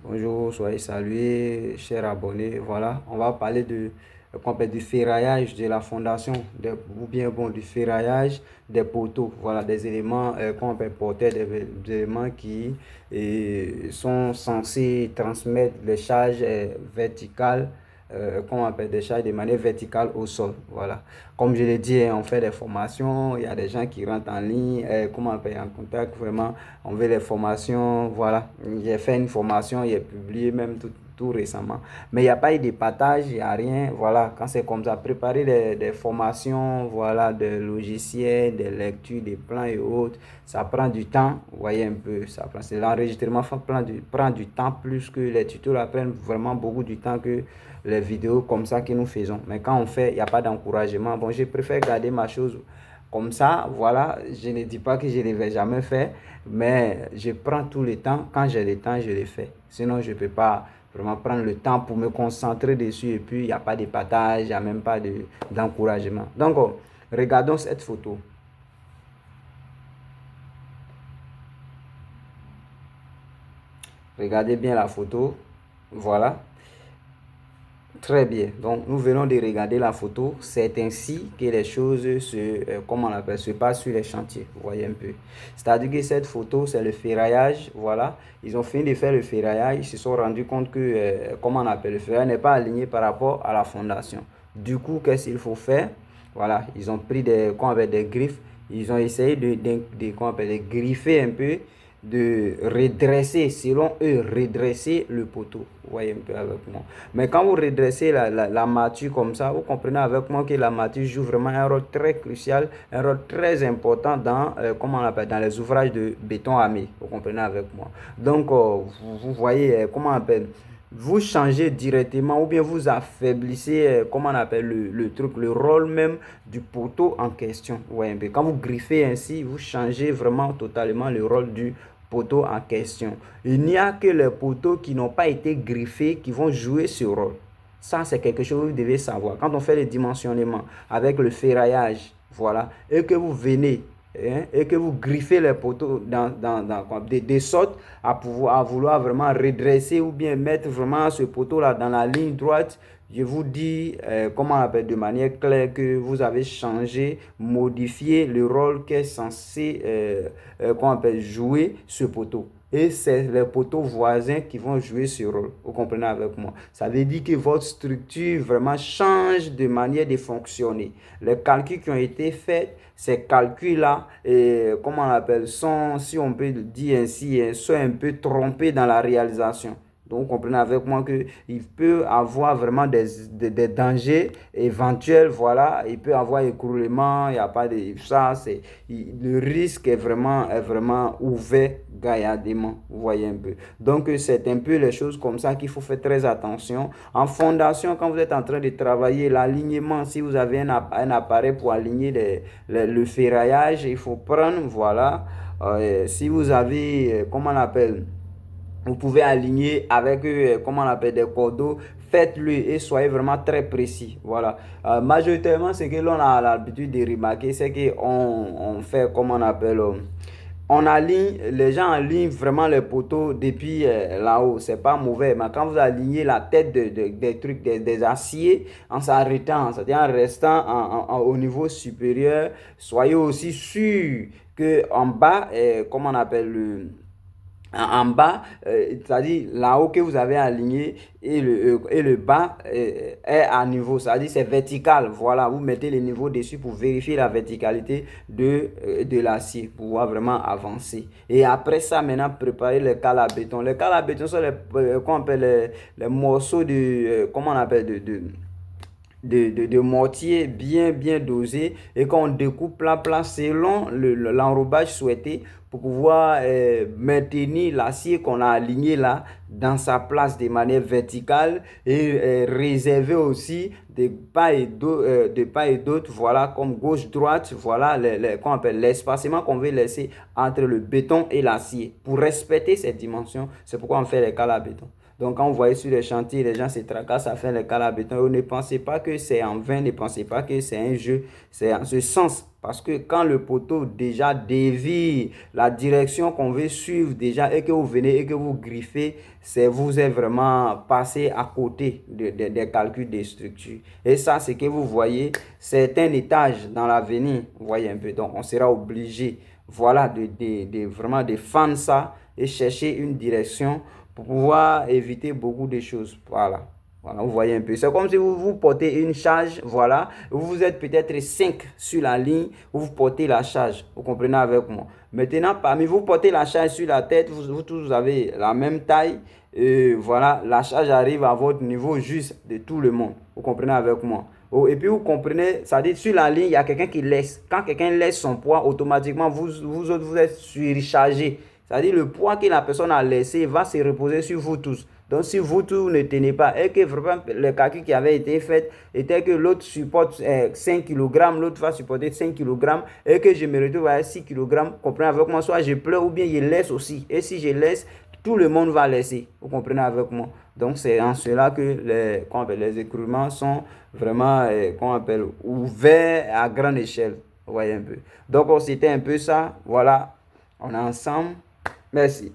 Bonjour, soyez salués, chers abonnés. Voilà, on va parler du ferraillage de la fondation, ou bien bon, du ferraillage des poteaux. Voilà, des éléments qu'on peut porter, des éléments qui sont censés transmettre les charges verticales, qu'on appelle des charges de manière verticale au sol. Voilà, comme je l'ai dit, hein, on fait des formations, il y a des gens qui rentrent en ligne, comment on peut en contact, vraiment, on veut les formations, voilà. J'ai fait une formation, j'ai publié même tout récemment. Mais il n'y a pas eu de partage, il n'y a rien. Voilà, quand c'est comme ça, préparer des formations, voilà, des logiciels, des lectures, des plans et autres, ça prend du temps. Vous voyez un peu, ça prend, c'est l'enregistrement prend du temps plus que les tutos là prennent vraiment beaucoup du temps que les vidéos comme ça que nous faisons. Mais quand on fait, il n'y a pas d'encouragement. Bon, je préfère garder ma chose comme ça, voilà, je ne dis pas que je ne vais jamais faire, mais je prends tout le temps. Quand j'ai le temps, je le fais. Sinon, je ne peux pas vraiment prendre le temps pour me concentrer dessus et puis il n'y a pas de partage, il n'y a même pas d'encouragement. Donc, regardons cette photo. Regardez bien la photo. Voilà. Très bien. Donc, nous venons de regarder la photo. C'est ainsi que les choses comment on appelle, se passent sur les chantiers. Vous voyez un peu. C'est-à-dire que cette photo, c'est le ferraillage. Voilà. Ils ont fini de faire le ferraillage. Ils se sont rendus compte que, comment on appelle, le ferraillage n'est pas aligné par rapport à la fondation. Du coup, qu'est-ce qu'il faut faire? Voilà. Ils ont pris des griffes. Ils ont essayé comment on appelle, de griffer un peu, de redresser, selon eux, redresser le poteau. Vous voyez un peu avec moi. Mais quand vous redressez la mâture comme ça, vous comprenez avec moi que la mâture joue vraiment un rôle très crucial, un rôle très important dans, comment on appelle, dans les ouvrages de béton armé. Vous comprenez avec moi. Donc, vous voyez, comment on appelle, vous changez directement ou bien vous affaiblissez, comment on appelle le truc, le rôle même du poteau en question. Ouais, quand vous griffez ainsi, vous changez vraiment totalement le rôle du poteau en question. Il n'y a que les poteaux qui n'ont pas été griffés qui vont jouer ce rôle. Ça, c'est quelque chose que vous devez savoir. Quand on fait le dimensionnement avec le ferraillage, voilà, et que vous venez et que vous griffez les poteaux de sorte à vouloir vraiment redresser ou bien mettre vraiment ce poteau-là dans la ligne droite, je vous dis, comment on appelle, de manière claire que vous avez changé, modifié le rôle qu'est censé comment on appelle, jouer ce poteau. Et c'est les poteaux voisins qui vont jouer ce rôle. Vous comprenez avec moi? Ça veut dire que votre structure vraiment change de manière de fonctionner. Les calculs qui ont été faits, ces calculs-là, comment on appelle, sont, si on peut le dire ainsi, sont un peu trompés dans la réalisation. Donc, vous comprenez avec moi qu'il peut avoir vraiment des dangers éventuels, voilà. Il peut avoir écroulement, il n'y a pas de... Ça, le risque est vraiment ouvert gaillardement, vous voyez un peu. Donc, c'est un peu les choses comme ça qu'il faut faire très attention. En fondation, quand vous êtes en train de travailler, l'alignement, si vous avez un appareil pour aligner le ferraillage, il faut prendre, voilà. Si vous avez, comment on appelle, vous pouvez aligner avec, comment on appelle, des cordeaux. Faites-le et soyez vraiment très précis. Voilà. Majoritairement, ce que l'on a l'habitude de remarquer, c'est qu'on fait, comment on appelle, on aligne, les gens alignent vraiment les poteaux depuis là-haut. C'est pas mauvais. Mais quand vous alignez la tête des trucs, des aciers, en s'arrêtant, c'est-à-dire en restant au niveau supérieur, soyez aussi sûr que en bas, comment on appelle en bas, c'est-à-dire là-haut que vous avez aligné et le bas est à niveau, c'est-à-dire c'est vertical. Voilà, vous mettez le niveau dessus pour vérifier la verticalité de l'acier, pour pouvoir vraiment avancer. Et après ça, maintenant, préparer les cales à béton. Les cales à béton sont qu'on appelle les morceaux comment on appelle, de mortier bien dosé et qu'on découpe plat selon l'enrobage souhaité pour pouvoir maintenir l'acier qu'on a aligné là dans sa place de manière verticale et réserver aussi de part et d'autre, voilà, comme gauche-droite, voilà qu'on appelle l'espacement qu'on veut laisser entre le béton et l'acier. Pour respecter cette dimension, c'est pourquoi on fait les cales à béton. Donc, quand vous voyez sur les chantiers, les gens se tracassent à faire les cales à béton. Ne pensez pas que c'est en vain, ne pensez pas que c'est un jeu. C'est en ce sens Parce que quand le poteau déjà dévie la direction qu'on veut suivre déjà et que vous venez et que vous griffez, c'est vous êtes vraiment passé à côté des calculs des structures. Et ça, c'est que vous voyez, c'est un étage dans l'avenir. Vous voyez un peu. Donc, on sera obligé, voilà, vraiment de fendre ça et chercher une direction pour pouvoir éviter beaucoup de choses. Voilà. Voilà, vous voyez un peu. C'est comme si vous portez une charge, voilà. Vous êtes peut-être 5 sur la ligne, vous portez la charge. Vous comprenez avec moi. Maintenant, parmi vous portez la charge sur la tête, vous tous avez la même taille. Voilà, la charge arrive à votre niveau juste de tout le monde. Vous comprenez avec moi. Oh, et puis vous comprenez, ça dit sur la ligne, il y a quelqu'un qui laisse. Quand quelqu'un laisse son poids, automatiquement, vous autres, vous êtes surchargé. C'est-à-dire le poids que la personne a laissé va se reposer sur vous tous. Donc si vous tous ne tenez pas et que vraiment le calcul qui avait été fait était que l'autre supporte 5 kg, l'autre va supporter 5 kg et que je me retrouve à 6 kg, comprenez avec moi, soit je pleure ou bien je laisse aussi. Et si je laisse, tout le monde va laisser. Vous comprenez avec moi. Donc c'est en cela que les écroulements sont vraiment ouverts à grande échelle. Vous voyez un peu. Donc c'était un peu ça. Voilà. On est ensemble. Merci.